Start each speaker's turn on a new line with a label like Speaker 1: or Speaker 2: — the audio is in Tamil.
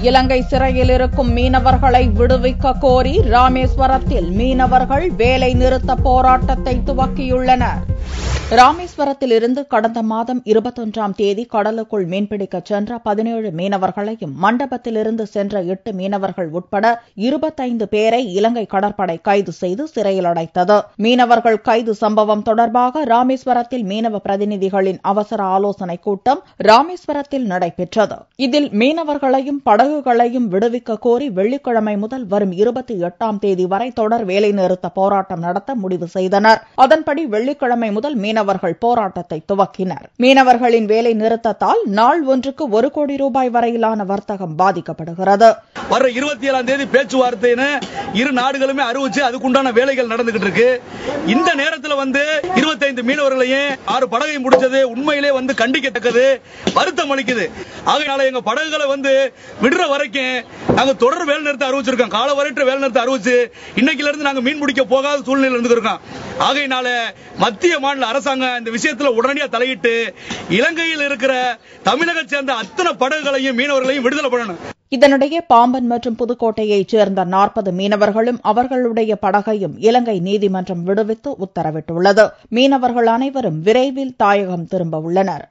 Speaker 1: இலங்கை சிறையில் இருக்கும் மீனவர்களை விடுவிக்க கோரி ராமேஸ்வரத்தில் மீனவர்கள் வேலை நிறுத்த போராட்டத்தை துவக்கியுள்ளனர். ராமேஸ்வரத்தில் இருந்து கடந்த மாதம் 21ஆம் தேதி கடலுக்குள் மீன்பிடிக்க சென்ற 17 மீனவர்களையும் மண்டபத்திலிருந்து சென்ற 8 மீனவர்கள் உட்பட 25 பேரை இலங்கை கடற்படை கைது செய்து சிறையில் அடைத்தது. மீனவர்கள் கைது சம்பவம் தொடர்பாக ராமேஸ்வரத்தில் மீனவ பிரதிநிதிகளின் அவசர ஆலோசனைக் கூட்டம் ராமேஸ்வரத்தில் நடைபெற்றது. இதில் மீனவர்களையும் படகுகளையும் விடுவிக்க கோரி வெள்ளிக்கிழமை முதல் வரும் 28ஆம் தேதி வரை தொடர் வேலைநிறுத்த போராட்டம் நடத்த முடிவு செய்தனர். அதன்படி வெள்ளிக்கிழமை முதல் மீனவர்கள் போராட்டத்தை துவக்கினர். மீனவர்களின் வேலை நிறுத்தத்தால் நாள் ஒன்றுக்கு 1 கோடி ரூபாய் வரையிலான வர்த்தகம் பாதிக்கப்படுகிறது.
Speaker 2: வர 27ஆம் தேதி பேச்சுவார்த்தைன்னு இரு நாடுகளுமே அறிவிச்சு அதுக்குண்டான வேலைகள் நடந்துகிட்டு இருக்கு. இந்த நேரத்தில் 25 மீனவர்களையும் 6 படகையும் முடிச்சது உண்மையிலே கண்டிக்கத்தக்கது, வருத்தம் அளிக்குது. ஆகையினால எங்க படகுகளை விடுற வரைக்கும் நாங்க தொடர் வேலை நிறுத்த அறிவிச்சிருக்கோம். காலவரையற்ற வேலை நிறுத்த அறிவிச்சு இன்னைக்குல இருந்து நாங்க மீன் பிடிக்க போகாத சூழ்நிலை இருந்திருக்கோம். ஆகையினால மத்திய மாநில அரசாங்கம் இந்த விஷயத்தில் உடனடியாக தலையிட்டு இலங்கையில் இருக்கிற தமிழக சேர்ந்த அத்தனை படகுகளையும் மீனவர்களையும் விடுதலை பண்ணணும்.
Speaker 1: இதனிடையே பாம்பன் மற்றும் புதுக்கோட்டையைச் சேர்ந்த 40 மீனவர்களும் அவர்களுடைய படகையும் இலங்கை நீதிமன்றம் விடுவித்து உத்தரவிட்டுள்ளது. மீனவர்கள் அனைவரும் விரைவில் தாயகம் திரும்ப உள்ளனர்.